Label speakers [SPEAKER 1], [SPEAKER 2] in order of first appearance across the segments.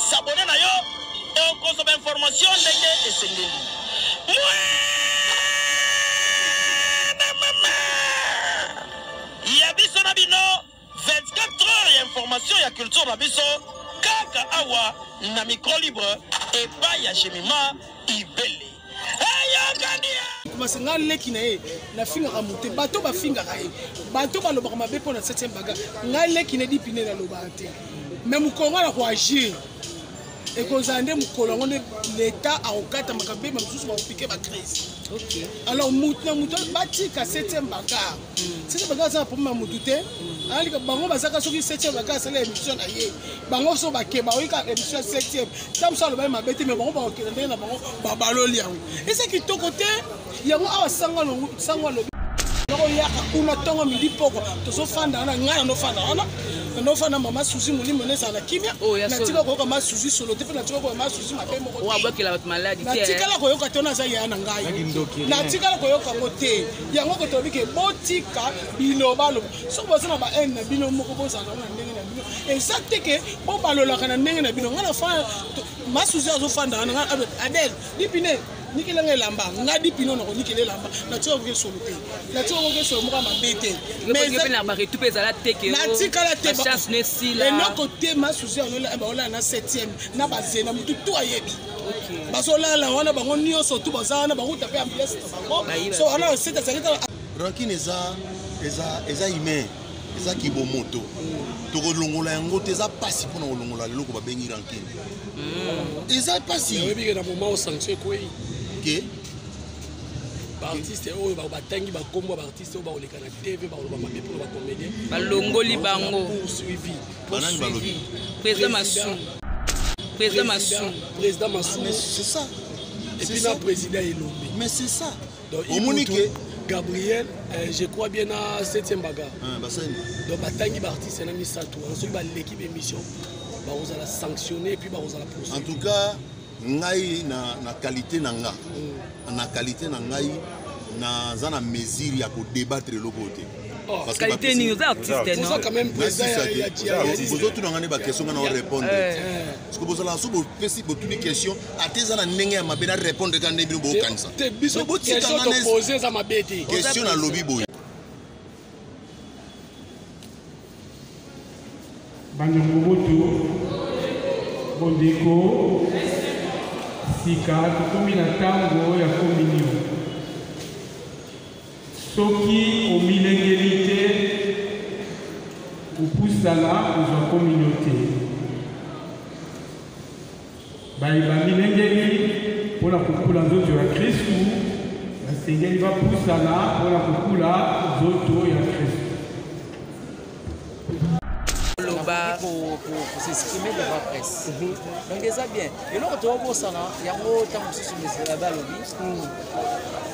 [SPEAKER 1] S'abonner na yo et consommer information ndenge esengeli. Ya biso na bino 24 heures ya information ya culture na biso kaka awa na micro libre et pas ya Jemima Ibele. Ayo gania.
[SPEAKER 2] Masenga leki na ye na finga kamute bato ba finga ka ye bato ba loba mabe pona 7e baga nga leki ne dipine na loba te même Congo la ko agir et qu'on a des moukolo l'État a okata makabe même sous va piquer ma crise. OK. Alors mouton bati ka 7e baga. 7e baga ça pour ma moutouté. Ali ka bango bazaka soki 7e baga ça l'émission na ye. Bango so ba ke ba wi ka émission 7e. Tam ça le ba mabeti mais bango ba okende na bango ba baloli yango. Et c'est qui to côté yango awa sangwa lo noko yaka kuna tongo midi poko to so fanda na ngana no fanda ona. No fana mama suzi mulimo nesa na kimia na tika ko kama suzi solo te na tika ko mama suzi mabe moko
[SPEAKER 3] wa bokela bat maladi
[SPEAKER 2] na tika la ko yoka tona za ya na ngai na tika la ko yoka kote yango ko tobi ke botika bino balo so boza na ba en na bino moko boza na ndenge na bino exacte ke bo balola kana ndenge na bino ngana fa masuzi azo fanda na abel dipine nikele ngelamba ngadi pino na ko nikele lamba na tika ko solo te na tika ko solo moka mabete
[SPEAKER 3] mais na ba retupe za la teke
[SPEAKER 2] na tika la te
[SPEAKER 3] chance nesi la
[SPEAKER 2] et non côté ma souci on là na 7e na bazena mutu to ayebi OK basola la wana bango nyoso tu bazana bango taper ambiance bango so ana 7 ça
[SPEAKER 4] rankine eza ime eza kibomoto to kolongola yango te eza pasi pona kolongola lelo ko babengi rankine eza pasi
[SPEAKER 2] yebi na moment au sanction quoi
[SPEAKER 4] OK
[SPEAKER 2] artiste oyo ba batangi ba kombo ba artiste oyo ba oleka na TV ba oloba mabe pour ba comédien
[SPEAKER 3] ba longoli bango
[SPEAKER 2] poursuivi
[SPEAKER 4] banani balobi
[SPEAKER 3] président Massou
[SPEAKER 4] c'est ça
[SPEAKER 2] et puis le président Elombe
[SPEAKER 4] mais c'est ça
[SPEAKER 2] donc Monique Gabriel je crois bien à 7e bagarre donc batangi ba artiste na misato ensuite ba l'équipe émission ba osala sanctionner et puis ba osala poursuivre
[SPEAKER 4] en tout cas ngai na qualité na nga na qualité na ngai na za na mesure ya ko débattre le côté
[SPEAKER 3] parce que qualité ni artiste non
[SPEAKER 2] ça quand même président
[SPEAKER 4] vous autres ngane ba question na répondre parce que vous la sous bo pesi bo toutes questions ateza na ndenge ya mabena répondre quand ndembi bo kanisa
[SPEAKER 2] te biso bo question to poser za mabeti
[SPEAKER 4] question na lobby boy
[SPEAKER 5] Banyongomoto Bondeko Sika tukomi na tango ya communion soki omilengeli te opusana kozwa communauté bamilengeli mpona kokula nzoto ya Kristu basengeli bapusana mpona kokula nzoto ya Kristu
[SPEAKER 6] pour s'exprimer devant la presse. Donc déjà bien. Et là, on va voir il y a un temps sur le lobby.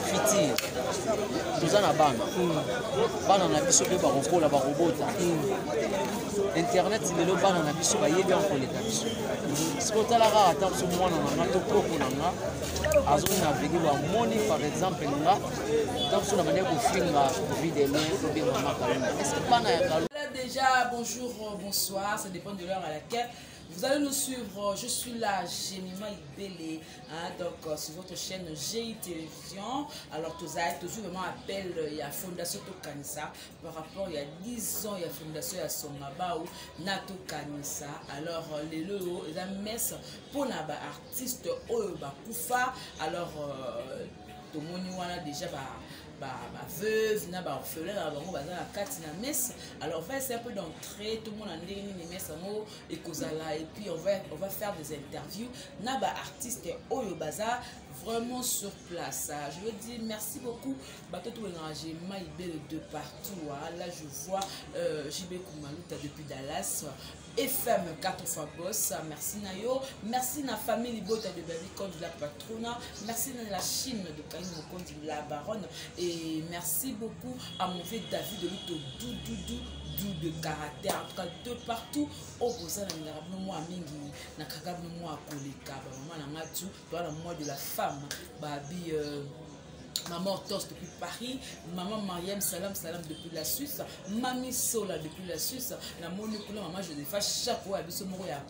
[SPEAKER 6] Fiti. Nous en avons. Ban en abisso de baroko la barobota. Internet c'est le ban en abisso ba yebi en collectation. Ce qu'on a là attend ce mois na to propre na azo naviguer ba moni par exemple nga dans sur la manière ko finga vidéo ko bien ma. Est-ce que pas na
[SPEAKER 3] déjà, bonjour, bonsoir, ça dépend de l'heure à laquelle vous allez nous suivre. Je suis là, Jemima Ibele, donc sur votre chaîne GI Télévision. Alors, tous vraiment appel, il y a Fondation Tokanisa par rapport il y a 10 ans, il y a Fondation Songaba ou Nato Kanisa. Alors, les lots, les messe pour les artistes Oyoba Koufa. Alors, tout le monde déjà veuve na ba orphelin na bango baza na kati na messe. Alors on va essayer un peu d'entrer tout le monde en ndenge ni messe ngo et kozala et puis on va faire des interviews na ba artiste oyo baza vraiment sur place. Je veux dire merci beaucoup. Bateau tout énergie, Maïbel de partout. Là, je vois JB Koumalouta depuis Dallas. FM 4 fois boss. Merci Nayo. Merci na famille Libota de Baby de la Patrona. Merci na la Chine de Kaïm Mokondi de la Baronne. Et merci beaucoup à mon vieux David de Luto Doudou de caractère, en tout cas de partout au Bosa na moi mingi na kagab moi koleka maman na ngatu dans moi de la femme babi maman Hortense depuis Paris, maman Mariam Salam depuis la Suisse, Mami Sola depuis la Suisse, la Monikula, maman Josepha, chaque fois à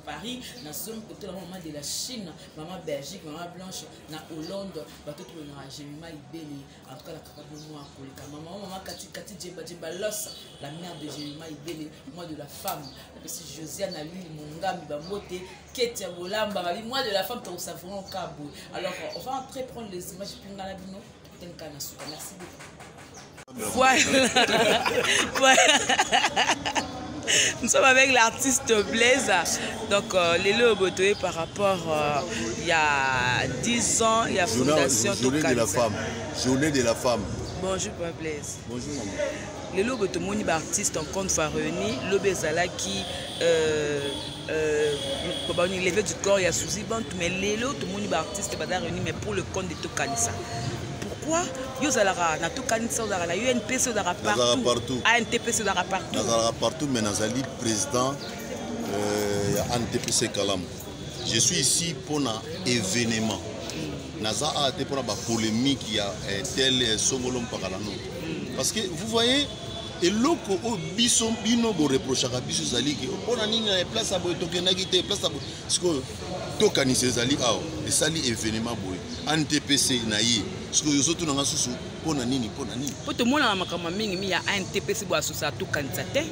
[SPEAKER 3] Paris, na son côté la maman de la Chine, maman Belgique, maman Blanche, na Hollande, bateau tout na Jemima Ibeli, en tout cas la capable moi koleka, maman Kati Djeba Los, la mère de Jemima Ibeli, moi de la femme, c'est Josiane à lui, mon gars, Bamote, Ketia Bolamba, moi de la femme pour savoir au Cabo. Alors on va entrer prendre les images puis on a la bino. Merci beaucoup. Voilà. Nous sommes avec l'artiste Blaise. Donc, les Lobotoé par rapport il y a 10 ans, il y a Fondation
[SPEAKER 4] Journée de la femme. Journée de la femme.
[SPEAKER 3] Bonjour, Papa Blaise.
[SPEAKER 4] Bonjour, maman.
[SPEAKER 3] Les Lobotoé, mon artiste en compte fois réuni. Lobezala qui levé du corps, il y a Souzi Bant, mais les autres, mon artiste est réuni, mais pour le compte de Tokanissa. Pourquoi yo zalara na to kanisa zalara UNPC zalara partout ANTPC zalara partout zalara
[SPEAKER 4] partout mais nazali président ANTPC Kalam. Je suis ici pour un événement. Naza a été pour la polémique il y a tel songolom pakalano. Parce que vous voyez et loko o biso bino bo reprochaka biso zali ki on a nini na place à boy tokenaki te place à parce que to kanisa zali awo et sali événement boy ANTPC na yi parce que yoso tunanga susu pona nini po to mona makama mingi mi ya ANTPC bo associé to kanisa te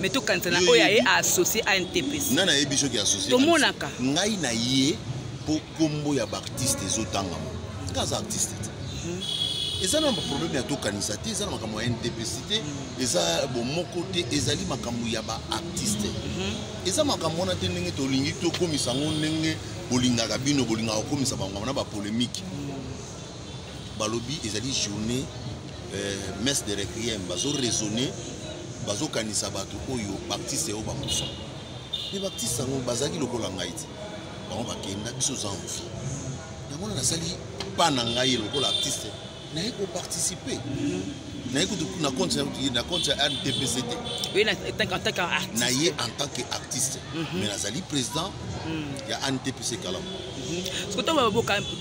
[SPEAKER 4] mais to kanisa na oya e associé ANTPC nana e biso ki associé to monaka ngai na yi po kombo ya ba artiste ezotanga kaza artiste. Et ça n'a pas de problème à tout canisa, ça n'a pas de NTPC, et ça bon mon côté, et ça li makamu yaba artiste. Et ça makamu on a tenu to lingi to comme ça on nenge bolinga kabino bolinga comme ça on a ba polémique. Balobi et ça li journée messe de requiem, bazo raisonner, bazo canisa bato oyo artiste o ba kufa. Les artistes sont bazaki lokola ngaiti. Ba on ba kenda biso zanfi. Yango na sali pa na ngai lokola artiste. N'a pas participé. N'a pas compte ANTPC. Oui, en tant qu'artiste. En tant qu'artiste. Mais Nazali président, il y a ANTPC Kalam. Ce que tu as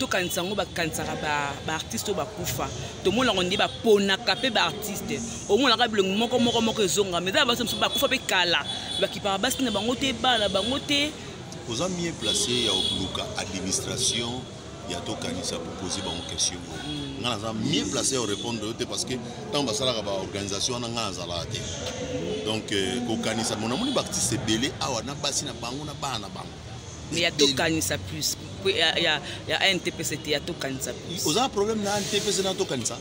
[SPEAKER 4] quand tu artiste ou kufa, tout le monde a dit pona capé artiste. Au moins la règle moko zonga, mais d'abord ça me kufa pe kala. Qui par bas na bangote ba la bangote. Vous avez mieux placé à l'administration. Il y a tout canisa pour poser une question. On a mieux placé à répondre parce que tant que ça a organisation on a donc au canisa mon amour baptiste belé a na basi na bango na bana bango. Mais il y a tout canisa plus. Il y a NTPC il y a tout canisa plus. Vous avez un problème na NTPC na tout canisa?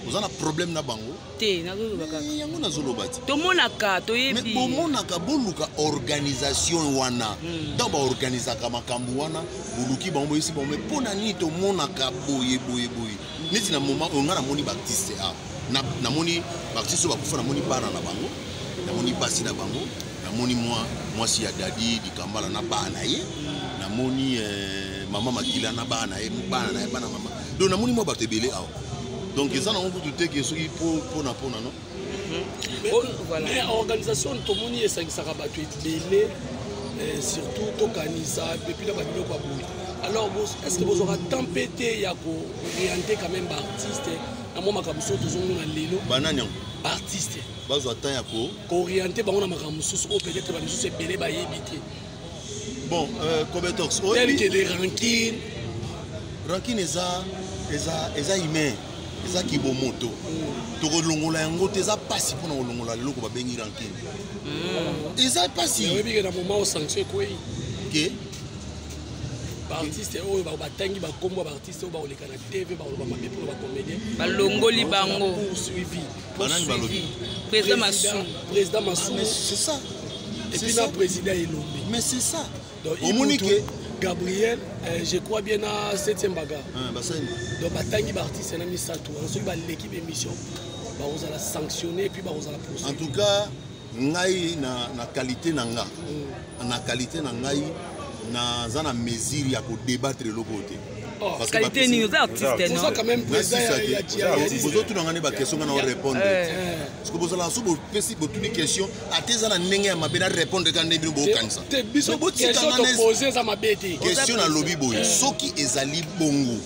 [SPEAKER 4] Vous avez un problème na bango? Té na zolo baka. Yango na zolo bati. To monaka to yebi. Mais to monaka boluka organisation wana. Dans ba organisa kama kambu wana boluki bango ici bon mais pona ni to monaka boye. Neti na moment on a moni baptiste a. Na moni baptiste ba kufa na moni bana na bango. Na moni basi na bango. Na moni moi si ya dadi di kambala na bana ye. Na moni maman makila na bana ye bana mama. Donc na moni moi batebele a. Donc ils en ont tout que ceux qui pour non.
[SPEAKER 2] Mais organisation tout le monde est ça rabattu belé surtout to kanisa et puis là ba biloko ba. Alors est-ce que vous aurez tempêté ya ko orienter quand même artiste na mo makamuso to zongo na lelo bananya artiste bazo attend ya ko orienter ba on na makamuso ou peut-être ba muso belé ba yebité.
[SPEAKER 4] Bon Kobetox
[SPEAKER 2] tel que des
[SPEAKER 4] rankine eza humain. Eza ki bo moto to longola yango te za pasi pona longola leloko ba bengi rankine eza pasi
[SPEAKER 2] oui que dans moment au sanction quoi
[SPEAKER 4] que
[SPEAKER 2] artiste o ba tangi ba kombo ba artiste o ba oleka na TV ba ba mabe pour ba comédien
[SPEAKER 3] ba longoli bango
[SPEAKER 2] poursuivi
[SPEAKER 4] banani ba lobi
[SPEAKER 2] président Massou
[SPEAKER 4] c'est ça
[SPEAKER 2] et puis le président Elombe
[SPEAKER 4] mais c'est ça
[SPEAKER 2] au monique Gabriel, je crois bien à 7e bagarre. Donc, batangi artiste na misato. Ensuite, l'équipe émission, vous allez sanctionner et puis vous allez procéder.
[SPEAKER 4] En tout cas, ngai na qualité nanga. Na qualité nangai na zana mesure ya ko débattre le côté.
[SPEAKER 3] Parce que qualité ni aux artistes non.
[SPEAKER 2] Quand même présent
[SPEAKER 4] vous autres n'avez pas question à répondre. Parce que vous allez sous pesi pour toutes les questions à tes ana nenge ma bena répondre quand nebi bo kanisa.
[SPEAKER 2] Te biso question te poser ça ma bête.
[SPEAKER 4] Question na lobby boy. Soki ezali bongo.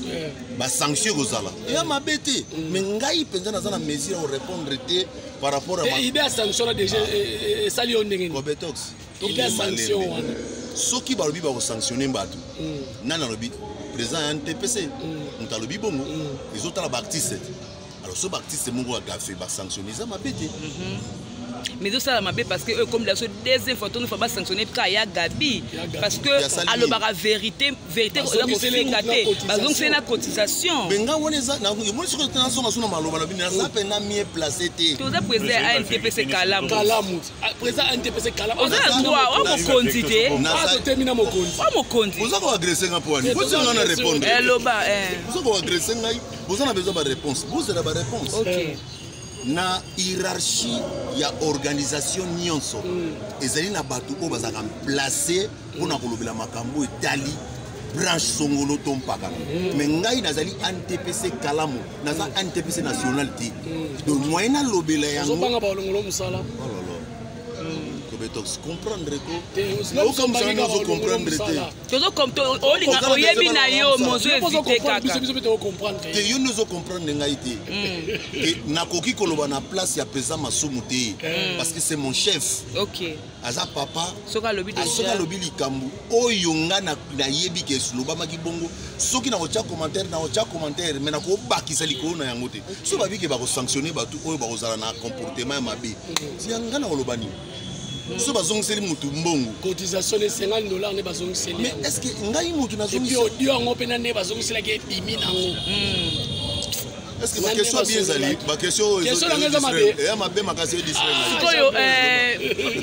[SPEAKER 4] Ba sanction kozala. Ya ma bête. Mais ngai penza na zana mesure à répondre te par rapport à ma
[SPEAKER 2] idée à sanction déjà sali on ndenge.
[SPEAKER 4] Cobetox.
[SPEAKER 2] Idée à sanction wana.
[SPEAKER 4] Soki ba lobby ba ko sanctionner mbatu. Nana lobby présent à NTPC, on a le bibongo, les autres artistes. Alors, ce artiste, mon gars, a fait sanctionner ça, ma bête.
[SPEAKER 3] Mais tout ça, ma bête, parce que comme la deuxième photo, il ne faut pas sanctionner Kaya Gabi. Parce que, à la vérité, donc c'est la cotisation.
[SPEAKER 4] Mais on est là, on est sur le terrain, on est placé.
[SPEAKER 3] Tout ça, président à NTPC Kalam.
[SPEAKER 2] Président à NTPC Kalam.
[SPEAKER 3] On a droit, on a quantité.
[SPEAKER 2] On a terminé mon compte.
[SPEAKER 3] On a quantité.
[SPEAKER 4] Vous avez agressé un point. Vous avez répondre. Vous avez agressé un point. Vous avez besoin de réponse. Vous avez la réponse.
[SPEAKER 3] Ok.
[SPEAKER 4] Na hiérarchie ya organisation nyonso ezali na batu o bazaka placer pona kolobela makambo etali branche songolo tompaka mais ngai nazali NTPC Kalamu naza NTPC nationalité donc moyena lobela yango
[SPEAKER 2] banga ba longolo musala
[SPEAKER 4] Cobetox comprendre ko comme ça nous comprendre
[SPEAKER 3] te comme olinga oyebi na yo mozo éviter kaka
[SPEAKER 4] te yo nous comprendre ngai te et nakoki koloba na place ya président Masumu te parce que c'est mon chef.
[SPEAKER 3] OK
[SPEAKER 4] aza papa
[SPEAKER 3] soka lobi de
[SPEAKER 4] soka lobi likambu oyo nga na yebi ke sloba maki bongo soki na ocha commentaire mais na ko bakisa likolo na yango te so babi ke ba ko sanctionner batu oyo ba ko zala na comportement mabe si nga na olobani so bazongiseli mutu mbongo
[SPEAKER 2] cotisation de $50 ne bazongiseli
[SPEAKER 4] mais est-ce que ngai mutu na
[SPEAKER 2] zongiseli audio yango pena ne bazongisela ke dimi nango
[SPEAKER 4] est-ce que ma question bien zali ma question
[SPEAKER 2] la mabe
[SPEAKER 4] et ma be makasi d'Israël
[SPEAKER 3] koyo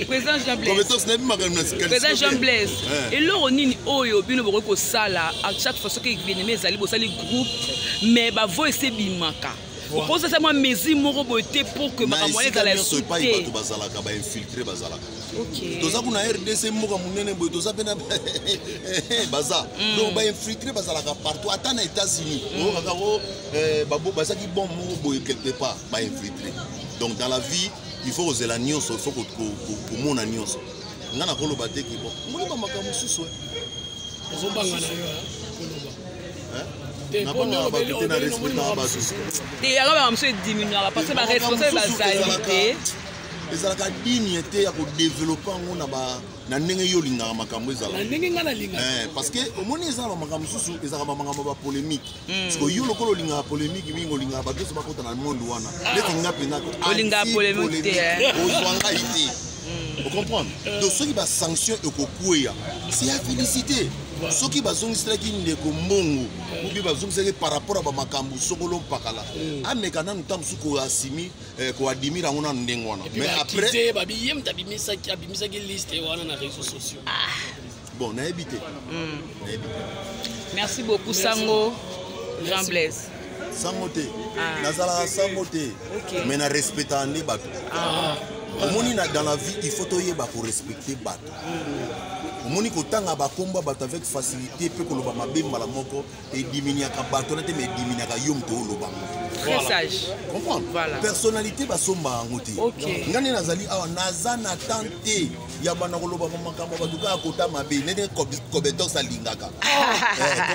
[SPEAKER 3] président Jean Blaise
[SPEAKER 4] Cobetox na bi makamna
[SPEAKER 3] président Jean Blaise et loro nini oyo bino boko ko sala à chaque fois que événement ezali bo sali groupe mais ba voice bimaka pour ça moi mesure moko boté pour que ma moyen dans la
[SPEAKER 4] société pas bato bazalaka ba infiltrer bazalaka OK toza kuna RDC moko munene boy toza pena baza donc ba infiltrer bazalaka partout ata na États-Unis o kakako babo bazaki bon moko boy quelque part ba infiltrer donc dans la vie il faut oser la nyonso il faut que mona nyonso ngana koloba te ki bon mona ba makamu susu
[SPEAKER 2] ozobanga na yo koloba
[SPEAKER 3] Et alors, monsieur diminuera parce que la responsabilité
[SPEAKER 4] ezalaka dignité ya ko développer ngo na ndenge yo lingaka makambo ezala
[SPEAKER 2] na ndenge ngana linga
[SPEAKER 4] parce que omoni ezala makambo susu ezalaka makambo ba polémique parce que yo lokolo lingaka polémique bingo lingaka bato so bakota na monde wana leti nga pena ko
[SPEAKER 3] linga polémique te
[SPEAKER 4] ozwanga ite vous comprenez donc ceux qui ba sanction ekokuya c'est à féliciter ceux qui bazongiselaki ndeko mbongo ubi bazongiselaki par rapport à bamakambo sokolo mpakala ameka nanu ntango suku koasimi koadimira yango nanu ndenge wana mais après
[SPEAKER 2] babiyem abimisaki liste wana na réseaux sociaux
[SPEAKER 4] bon nayebi te
[SPEAKER 3] merci beaucoup Sango Jean Blaise
[SPEAKER 4] sango te nazalaka sango te mais na respecta nde bato omoni dans la vie il faut toyeba ko respecter bato omoni kotanga bakomba bato avec facilité pe koloba mabe mbala moko et diminuaka bato na te mais diminuaka yo mto oloba
[SPEAKER 3] très sage
[SPEAKER 4] comprendre
[SPEAKER 3] voilà
[SPEAKER 4] personnalité basomba yango te ngani nazali awa naza na tante ya bana koloba makambo bato ka kota mabe nene Cobetox alingaka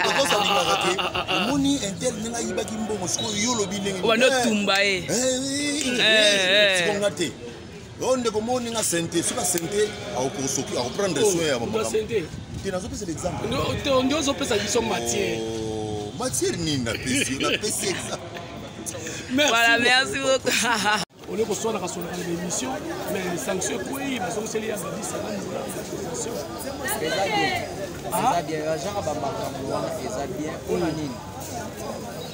[SPEAKER 4] Cobetox alingaka te omoni intel nena yibaki mbongo siko yo lobi ndenge
[SPEAKER 3] wana tumba
[SPEAKER 4] sikonga te on ne comment on a santé sur la santé à reprendre soin à mon santé tu n'as pas cet exemple
[SPEAKER 2] non on doit pas ça qui sont matière
[SPEAKER 4] ni na PC na PC
[SPEAKER 3] voilà merci beaucoup
[SPEAKER 2] on est reçoit la raison de l'émission mais les sanctions oui parce que c'est lié à la sanction
[SPEAKER 6] ça bien genre ba makambo wana eza bien on a nini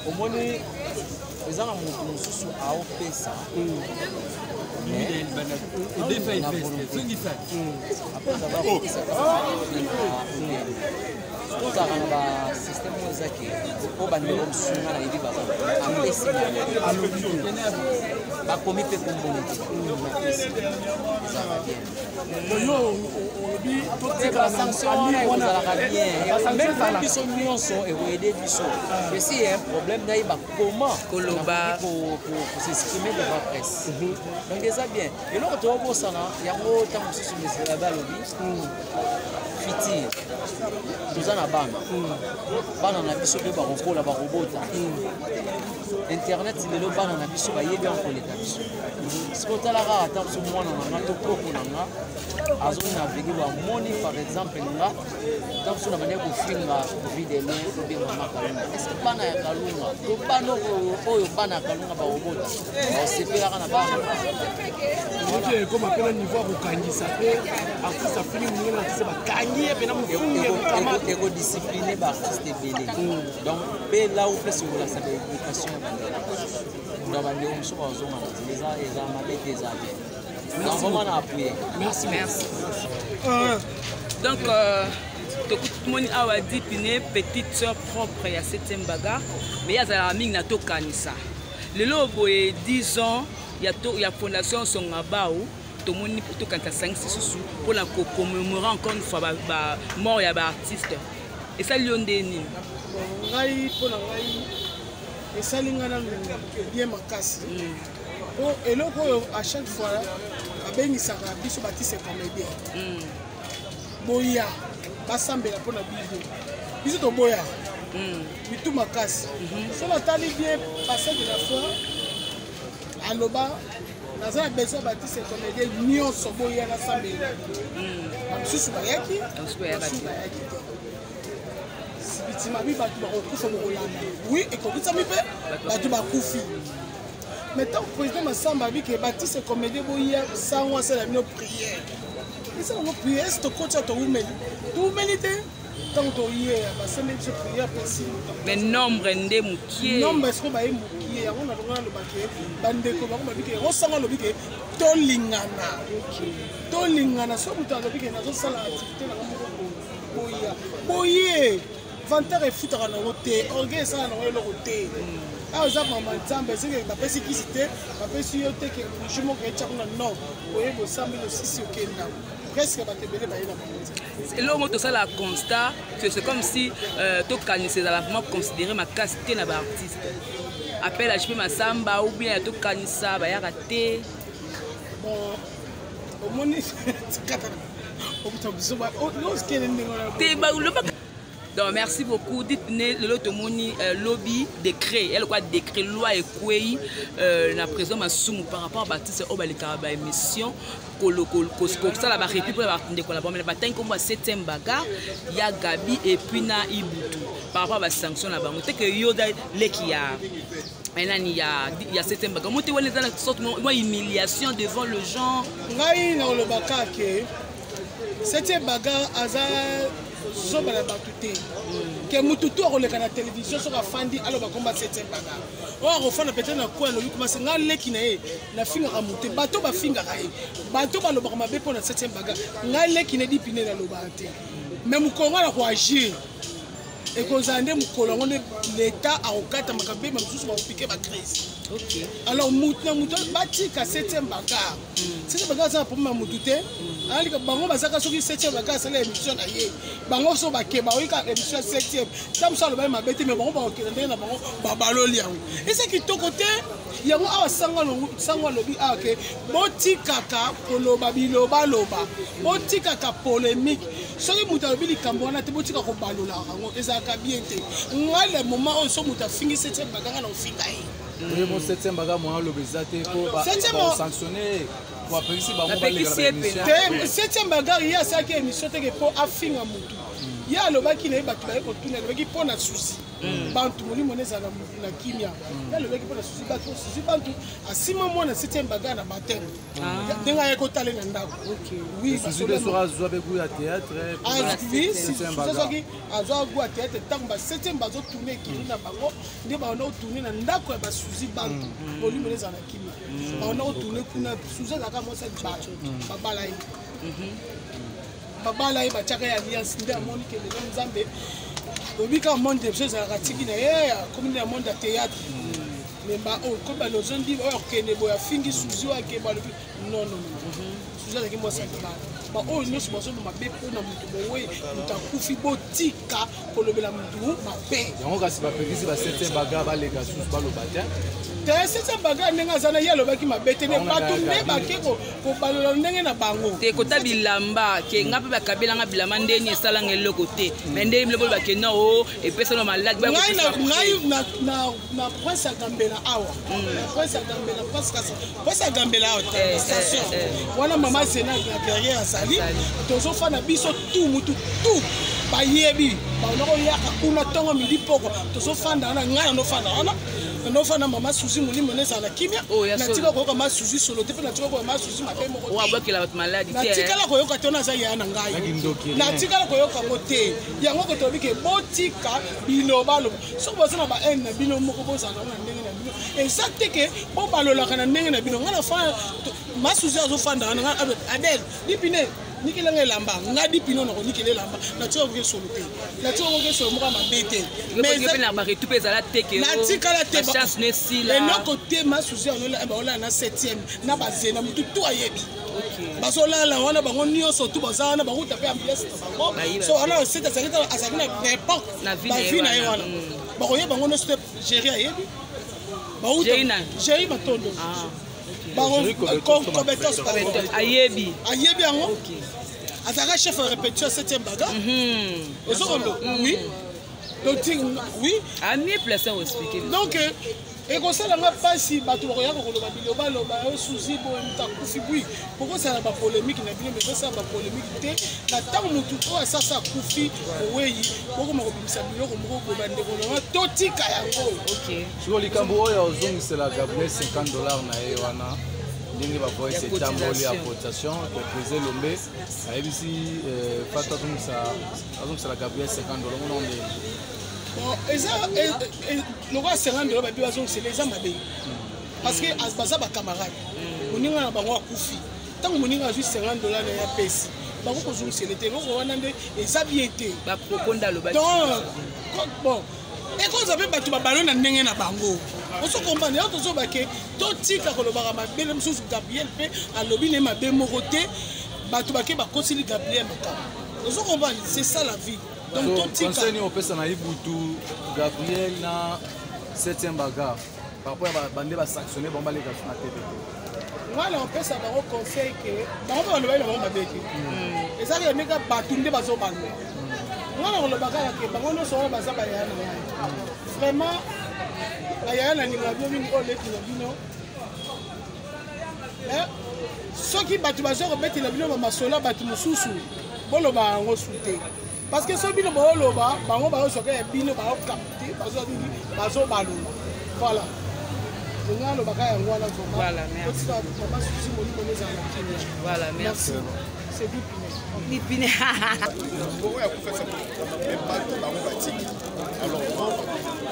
[SPEAKER 6] omoni eza na mutu mususu aopesa tozalaka na basystème oyo ezaki po bandeko mosunga na yebi baza apesi alobi bakomi mpe kombona te apesi ezalaka bien basanction wana ekozalaka bien même biso nyonso ekoyede biso esi un problème nayeba comment koloba s'exprimer devant presse donc eza bien eloko tokobosana yango ntango mosusu meselabe alobi futur toza na bana na biso mpe bakokola bakobota internet lelo bana na biso bayebi yango koleka biso soki otalaka ata biso mwana nanga to koko nanga azonavigi bamoni par exemple nga ntango so na bande kofinga videle tobengama kalunga estce bana ya kalunga to bana oyo bana ya kalunga bakobota basepelaka na bana
[SPEAKER 2] ekoma mpe na niveau ya kokangisa mpe artiste afili moninga na artiste bakangi ye mpena
[SPEAKER 6] ekodiscipline baartiste ebele donc mpe lau mpe sokolasa baéducation ya bandela donc bandeko mosusu bazongana eza mabe te eza bien donc vraiment na appuye
[SPEAKER 2] merci
[SPEAKER 3] donc tokutumoni awa dipine petite sœur propre ya 7e bagarre mais yazalaka mingi na tokanisa lelo boye 10 ans ya fondation Songabao tomoni tokanisa sangisi susu mpona commémorer encore une fois mort ya baartiste esali yo nde nini
[SPEAKER 2] ngai mpona ngai esali nga nanu bien makasi po eloko oyo à chaque fois babengisaka biso batise comédien boya basambela mpona biso toboya bitu makasi so natali bien passage de la fois aloba naza na besoin batise comédien nyonso boya nasambela bamisusu bayaki sibitimami bato bakokufa mokolanda wi ekokutami mpe bato bakufi mais tant que président Massamba a dit que bâtisse comédie boya sango asala bino prière esa ngo prière c'est coach to women tant to yé basende je prière personne
[SPEAKER 3] mais nombre ndé mukie
[SPEAKER 2] nombre est-ce que ba mukie yango na longa lo baké bandeko ba ko ba bike osanga lo bike to lingana so muto lo bike nazo sala activité na ngo boya vanteur efutaka na roté orgueil esala na eloko te awa eza mama nzambe ezeke bapesi kisi te bapesi yo te ke jour moko etiaka na non oyeba osambeli osisi okenda presque bato ebele baye na bango
[SPEAKER 3] eloko moko tosala constat c'est comme si tokanisa ezala vraiment considéré makasi te na baartiste appel à jp masamba ou bien tokanisa bayaka te
[SPEAKER 2] bon omoni
[SPEAKER 3] donc merci beaucoup. Dites-nous le tomoni lobby décret, elle quoi décret loi et quoi la président Massoumou par rapport à Baptiste Obalikaba émission ça la république pour de collaborer mais bataille comme 7e bagarre il y a Gabi et puis na Ibutu par rapport à la sanction là-bas c'est que yoda les qui a il y a 7e bagarre moi tu vois les sorte moi humiliation devant le genre
[SPEAKER 2] ngai na le baka que 7e bagarre azar zoba la batute que mututu akoleka na télévision soka fandi aloba komba 7e bagarre o akofana peut-être na quoi lobi commencer nga leki na ye na finga ka muté bato ba finga ka ye bato ba loba mabe pona 7e bagarre nga leki ne dipine na loba te mais mukongo na ko agir et qu'on a des moukolo l'état a okata makabe même sous va piquer ma crise OK alors mouton bati ka 7e bagarre 7e bagarre ça pour ma moutouté ali ka bango bazaka soki 7e bagarre ça l'émission na ye bango so ba ke ba wika émission 7e tam ça le ba mabeti mais bango ba okende na bango ba baloli yango et c'est qui to côté yango awa sangwa lobi ake boti kaka koloba biloba loba boti kaka polémique soki muta lobi likambo wana te boti kaka kobalola yango ezaka bien te ngale moment on so muta fingi 7e bagarre na ofinga ye
[SPEAKER 7] oui mon 7e bagarre moi lobeza te pour sanctionner pour apprécier ba mo ba les
[SPEAKER 2] 7e bagarre ya ça qui émission te pour afinga mutu ya lobaki na ba tuba ko tuna lobaki pona souci bantu moni moneza na kimia ya lobaki pona souci bantu asima mona 7e bagarre na bateme denga ya ko tale na ndako OK oui
[SPEAKER 7] souci de sera zobe goût à théâtre
[SPEAKER 2] oui c'est ça qui azwa goût à théâtre tant ba 7e bazo tourner ki na bango ndi ba ona tourner na ndako ya ba souci bantu moni moneza na kimia ba ona tourner kuna souci la ka mo sa ba bala yi babala ye batiaka ya alliance nde amoni ke lelo nzambe obika monde de choses ezalaka tiki na ye akomi na monde ya théâtre mais baoyo ko balozondi oyo akokende boye afingi suzi oyo akende balobi non suzi azalaki mwasaki baoyo nyonso bazoloma mabe mpona motu boye moto akufi botika kolobela motu mabe
[SPEAKER 7] yango kasi bapekisi basete baga baleka susu baloba te
[SPEAKER 2] te sete baga ndenge aza na ye alobaki mabe te bato nde bake kobalola ndenge na bango
[SPEAKER 3] te kota bilamba ke nga mpe bakabelanga bilamba ndeni esalanga eloko te me ndeni biloko bakenda o epesana maladi
[SPEAKER 2] ngai na prince agambela awa prince agambela awa station wana mama zena na derrière azali tozofana biso tu mutu tu bayebi baonakoyaka kuna ntongo midi poko tozofanda wana ngai nanofanda wana nanofanda mama suzi molimo nezala na kimia natika koyoka ma suzi solo te mpe natika koyoka ma suzi mabe moko natikala koyoka te wana aza yaya na ngai natikala koyoka ngo te yango ko tobike botika bilobaloba soki boza na baene na bino moko bozala na ndenge na bino eza te ke bobalolaka na ndenge na bino ngai nafa ma suzi azofanda wana ngai abel lipine nikelanga elamba nga dipino na konikela elamba natika koke solo te natika koke solo moko mabe te natikala te enoko te masuzi baolala na 7e na bazena motu tu ayebi bazolala wana bango nyonso tu baza wana bakuta mpe ambiance na bango so wana osete azalaki na n'importe bavi na ye wana bakoyeba bango nyonso te géri ayebi géri matondo compétence ayebi yango azalaka chef de répétition 7e baga oui donc ekosalanga mpasi bato bakoyaka koloba bilobaloba oyo suzi boye moto akufi bwi pokosala bapolémike na bino mekosala bapolémike te na ntango motu oyo asasa akufi oweyi bokoma kobimisa biloko moko koba ndeko nanga totika yango
[SPEAKER 7] siko likambo oyo ozongisela Gabriel $50 na ye wana ndenge bakoyesa etamboli ya cotation koprise lombe ayebisi fata azongisela Gabriel $50 mona ondenge
[SPEAKER 2] eza lokola $50 babi bazongisela eza mabe parce que baza bacamarade moninga na bango akufi ntango moninga azwi $50 na ye apesi bango kozongisela te eloko wana nde eza bien te bon ekoza mpe bato babalo na ndenge na bango ozokompane yango tozobake totika kolobaka mabele mosusu Gabriel mpe alobi ne mabe moko te bato bake bakosili Gabriel makambo ozokompane c'est ça la vie donc totika
[SPEAKER 7] conseil opesa na ibutu Gabriel na 7e bagarre par rapport à bande basanctionné bango baleka na tv
[SPEAKER 2] wana opesa bango conseil ke bango mpe balobaki na bango mabe te ezalaka ndenge bato nde bazobanda wana kolobaka yake bango nyonso wana baza bayaya na ngai vraiment bayaya na ninga bino mingi oyo leti na bino soki bato baza kobetela bino bamasola bato mosusu boloba yango su te parce que soki bino booloba bango bayosoka ya bino baokapte bazobalola voilà nga alobaka yango wana otika mama susi molimo nezala na kimia merci c'est Lipine.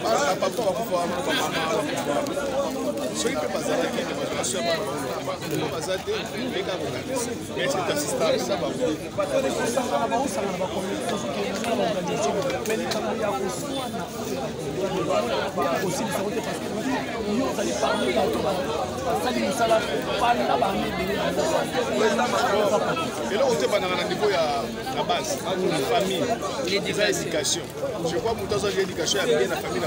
[SPEAKER 4] Alors, papa va pouvoir ce qui peut passer avec les démonstrations mais c'est assistable ça va et là on te va dans niveau la base la famille l'éducation je crois que nous l'éducation a bien la famille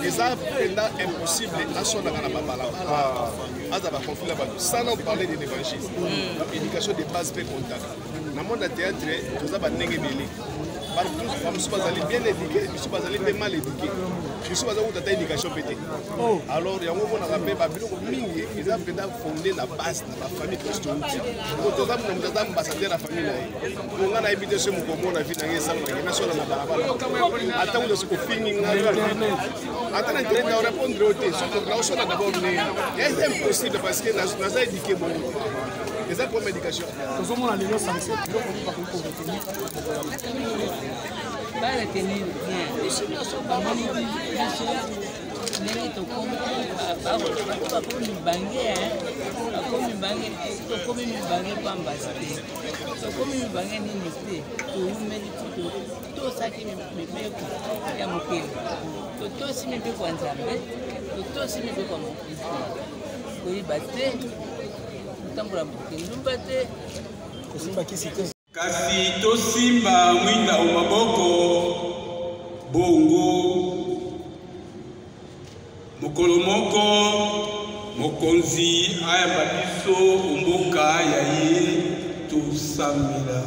[SPEAKER 4] les ça pendant impossible à son dans la balabala à va conflit là-bas sans nous parler de l'évangile l'éducation de base peu contact dans le monde de théâtre tout ça va néger belé partout je suis pas allé bien éduqué je suis pas allé mal éduqué je suis pas allé où éducation pété alors il y a un moment on a rappelé babilo mingi ils ont pendant fondé la base de la famille construite tout ça nous avons ambassadeur la famille là on a évité ce mouvement on a vu dans les salles on a sur la balabala attends de ce que fini attends de répondre au thé surtout là on a d'abord c'est impossible parce que nous avons éduqué beaucoup les aides pour médication.
[SPEAKER 2] Nous sommes dans les lieux sanctions.
[SPEAKER 8] Nene tokomi bakomi bange bakomi
[SPEAKER 6] mibange tokomi mibange pambasi te tokomi mibange nini te toumeli ti tosaki mibeko ya mokili totosi mibeko ya nzambe totosi mibeko ya mokristo koyiba te kotambola mokendumba te kosimbakisi te
[SPEAKER 5] kasi tosimba mwinda maboko bongo mokolo moko mokonzi ayamba biso mboka ya ye tosambela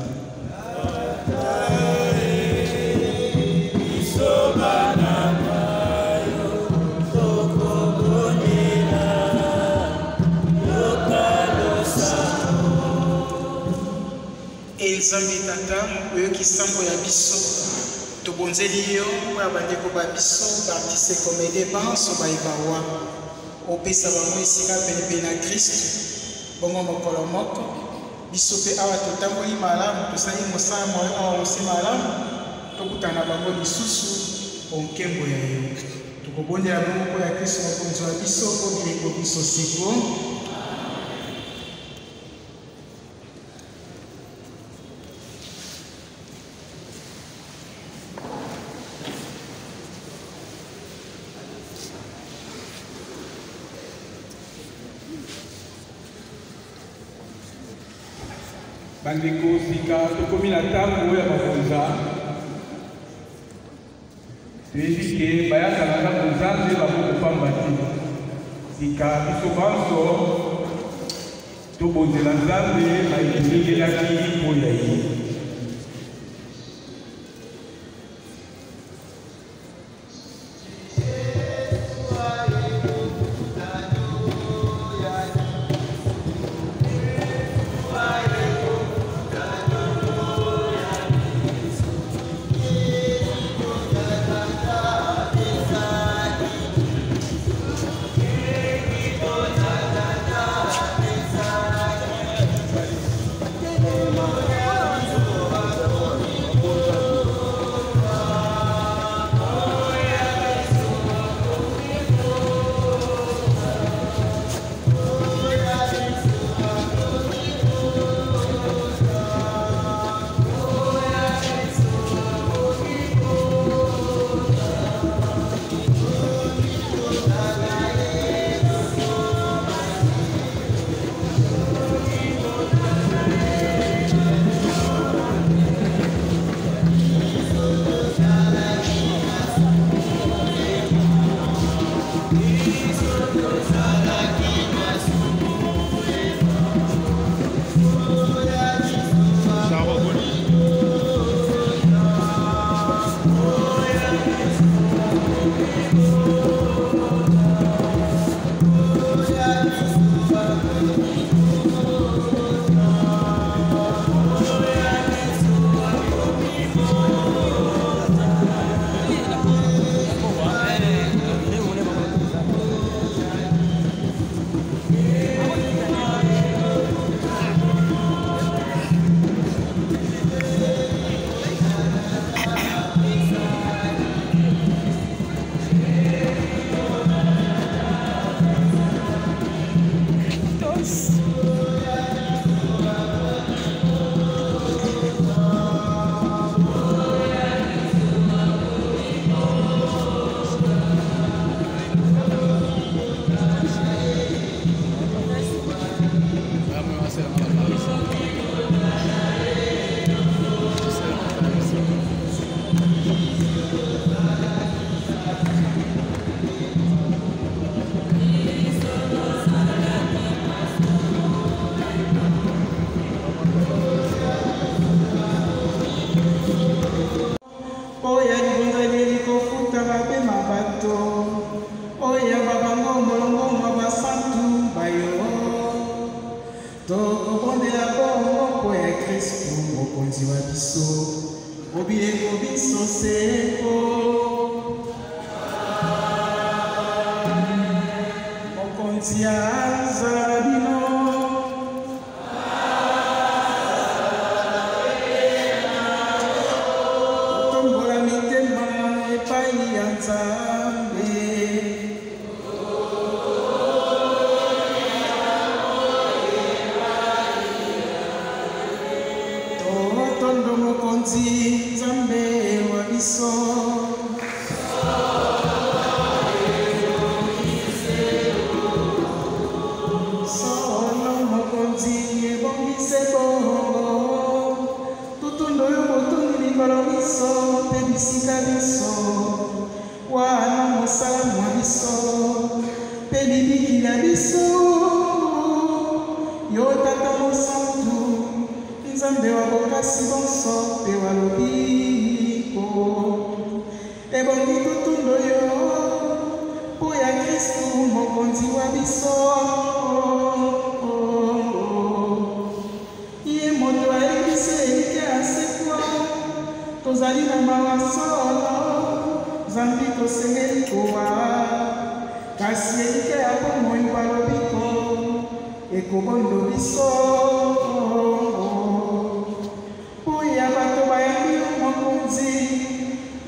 [SPEAKER 8] Nzambe tata oyoki sambo ya biso tobonzeli yo mpo ya bandeko ba biso baartiste comédie banso bayebawa opesa bango esika penepene na kristu bongo mokolo moko biso mpe awa totamboli malamu tosali mosala moyo awa osi malamu tokutana bango lisusu po nkembo ya yo tokobondela bango mpo ya kristu mokonzi wa biso mpo bileko biso siko
[SPEAKER 5] bandeko sika tokomi na ntango ya mabonza toyebi ke bayakalaka nzambe bakokopamba te sika biso banso tobonzela nzambe bayelingelaki mpo ya ye
[SPEAKER 8] yo tata mosantu nzambe wa bokasi bonso mpe wa lobiko ebongi tutundo yo mpo ya kristu mokonzi wa biso ye moto ayebisi elike asekwa tozali na mawa solo zambi tosengeli kowa kasi elike ya bomoi balobiko ekobondo biso mpo ya bato bayambi yo mokonzi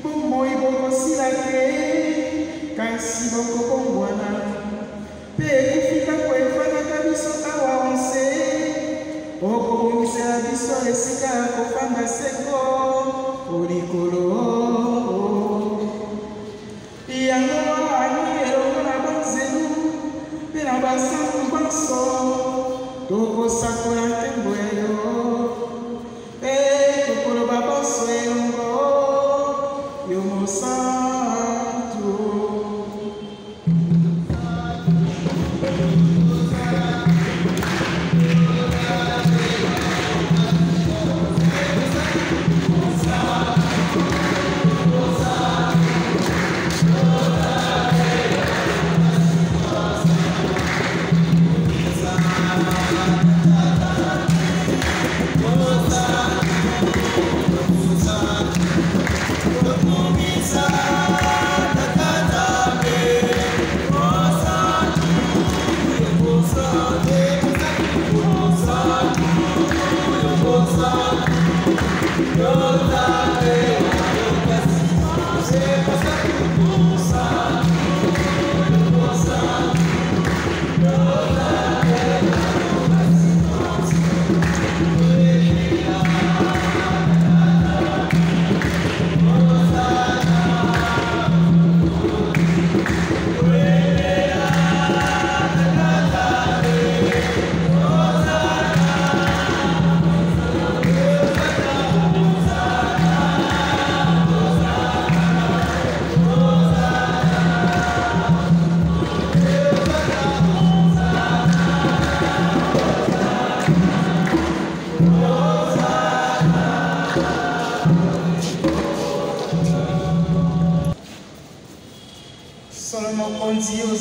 [SPEAKER 8] bomoi bokosila te kasi bokobongwana mpe ekufika koefanaka biso awa onse okobongisela biso esika ya kofanda seko olikolo yango ani elongo na banzelu mpe na basantu banso tokosakola ntembo yayo mpe tokoloba banso elongo yo mosantu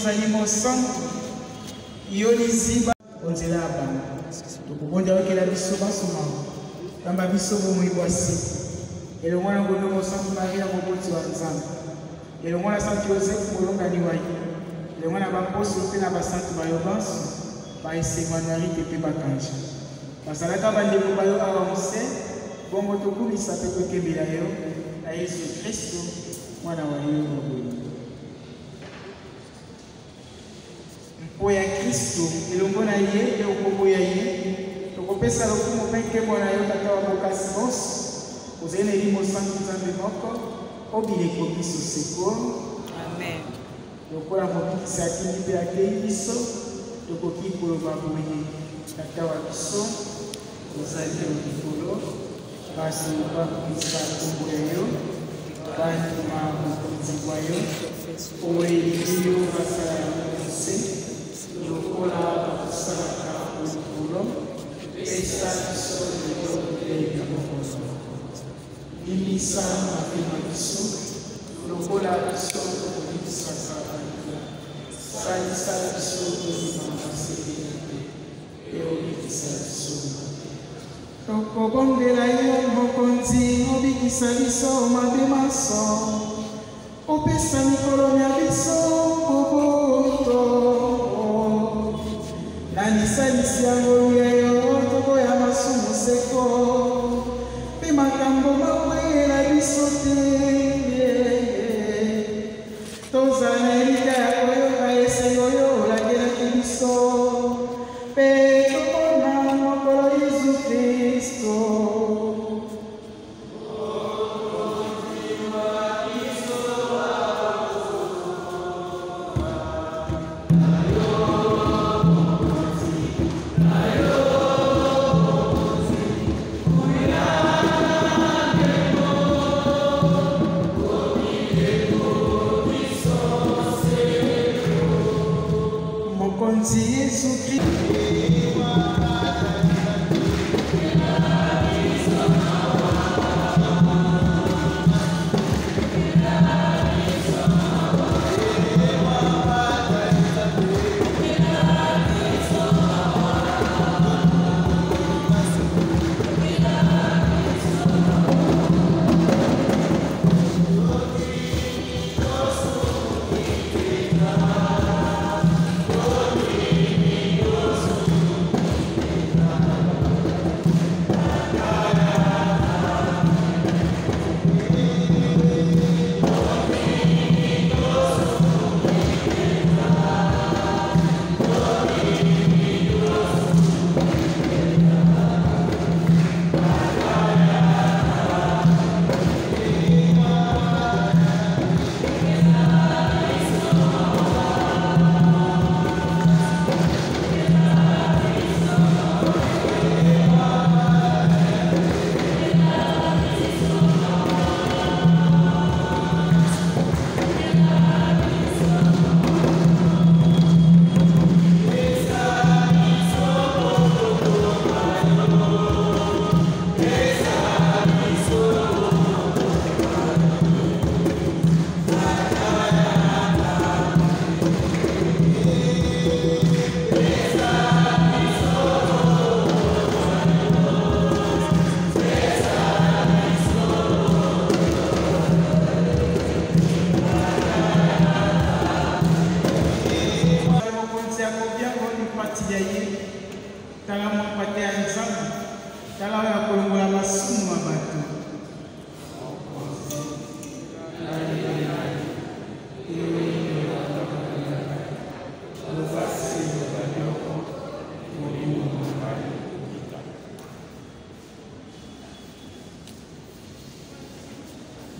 [SPEAKER 8] ozali mosantu yo liziba onzela ya bana tokobonda okela biso basoma kamba biso bomoi bwasi elongo na ngondo mosantu maria moboti wa nzambe elongo na santu yosefu molongani wa ye elongo na baposo mpe na basantu bayo banso baesemanoarite mpe bakanja bazalaka bandeko bayo awa mose bongo tokumisa mpe tokembela yo na yesu kristo mwana wa yo moboli mpo ya kristo elongo na ye mpe okoboya ye tokopesa lokumu mpe nkembo na yo tata wa bokasi bonso ozali na elimo santu nzambe moko obileko biso seko amen lokola mobikisi atindi mpe atei biso tokoki koloba boye tata wa biso ozali likolo kasi bakokisa nkombo ya yo bandima mokonzi wa yo oyelingi yo basala yango mose lokola bakosalaka likolo pesa biso lelo koteya mokoso limbisa mapema biso lokola biso tokobikisaka bato salisa biso tolima basekete mpe obikisa biso tokobondela yo mokonzi obikisa biso mabe maso opesa mikolo ya biso boboto nanisalisi yango ya yo tokoya masumu seko mpe makambo makweyela biso te tozala na elika ya koyoka esengo yo olakelaki biso mpe tokona mokolo yesu kristo pate ya nzambe tala oyo akolongola masumu ya bato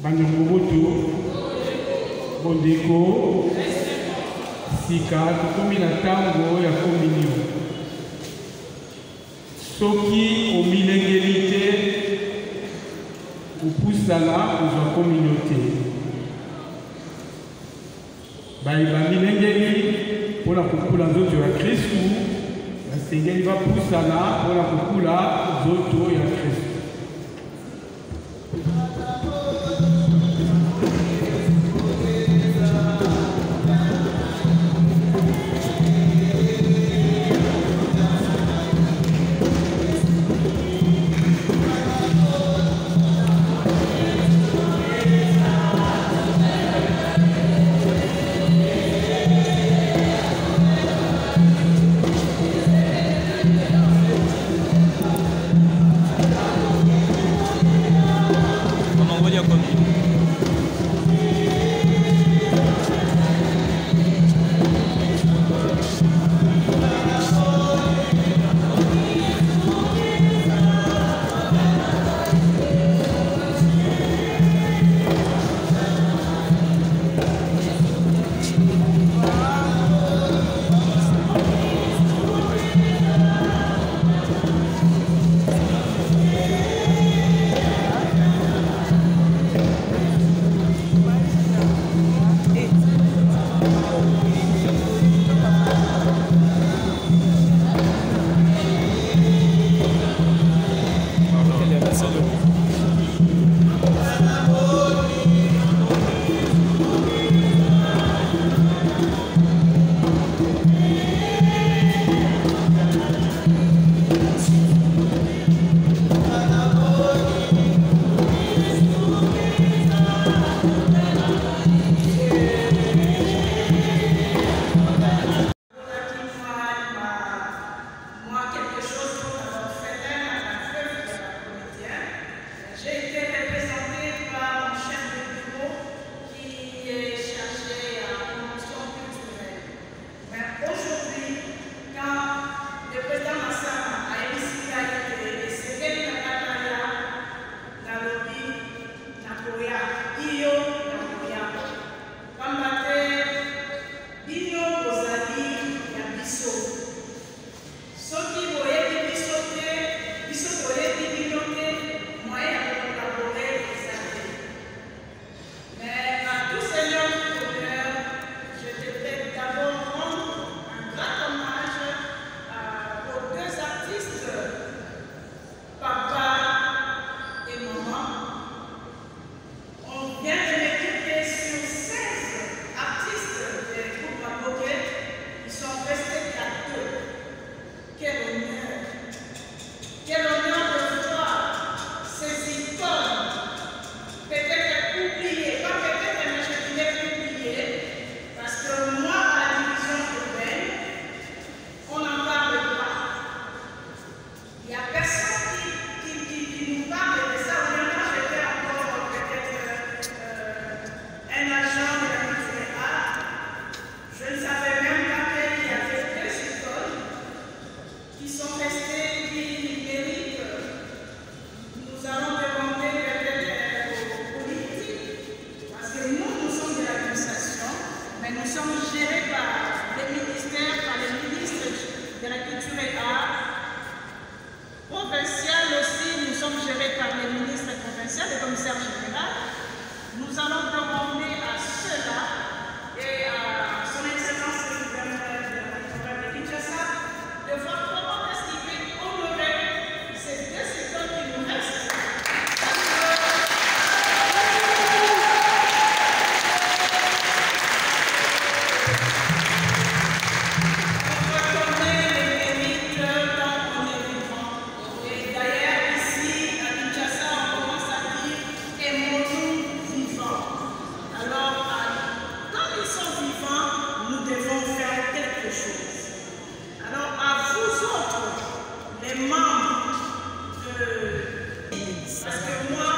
[SPEAKER 5] Banyomoboto, Bondeko, Sika, tokomi na ntango ya communion. Soki omilengeli te, kopusana kozwa communion te. Bamilengeli mpona kokula nzoto ya Kristu, basengeli bapusana mpona kokula nzoto ya Kristu.
[SPEAKER 8] membres parce que moi,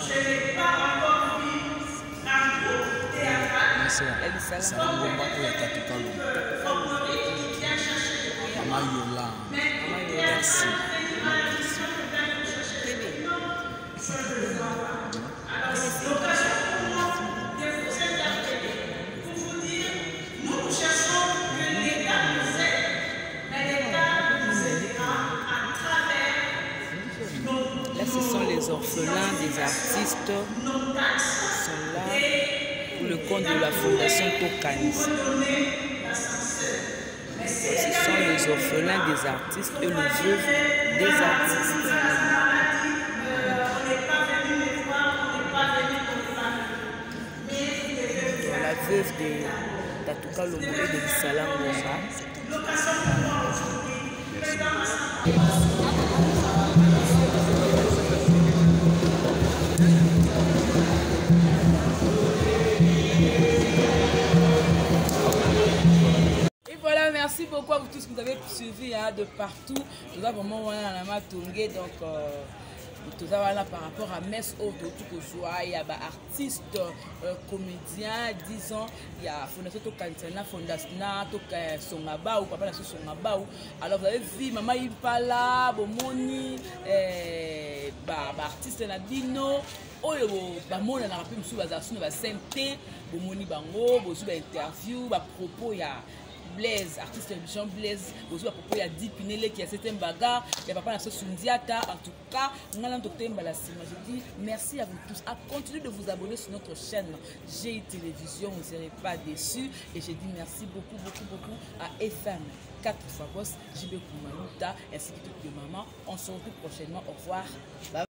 [SPEAKER 8] je n'ai pas encore vu un groupe théâtral.
[SPEAKER 6] Salangomba oyo Tatuka Lomba. Mama Yola. Merci.
[SPEAKER 3] Ce sont les orphelins des artistes qui sont là pour le compte de la fondation Tokanis. Ce sont les orphelins des artistes et le veuve des artistes. La veuve de Tatuka Lomba et de Salangomba. Merci beaucoup à vous tous qui nous avez suivis hein, de partout. Nous avons vraiment donc tout ça voilà par rapport à Mess Auto, tout il y a artistes, comédiens, disons, il y a Fondation Tokantena, Fondation Songaba ou Papa Nassou Songaba. Alors vous avez vu Maman Impala, Bomoni, artiste Nabino. Oyo bamona na rappeler musu bazasuna ba santé bomoni bango bozu ba interview ba propos ya Blaise, artiste Jean Blaise, bozu ba propos ya Dipinele qui a cette bagarre, ya Papa Nassou Sundiata. En tout cas, ngala docteur Mbalasima, je dis merci à vous tous. À continuer de vous abonner sur notre chaîne GI Télévision, vous ne serez pas déçus. Et je dis merci beaucoup à FM 4 fois boss, JB Koumanuta, ainsi que toutes les mamans. On se retrouve prochainement. Au revoir. Bye.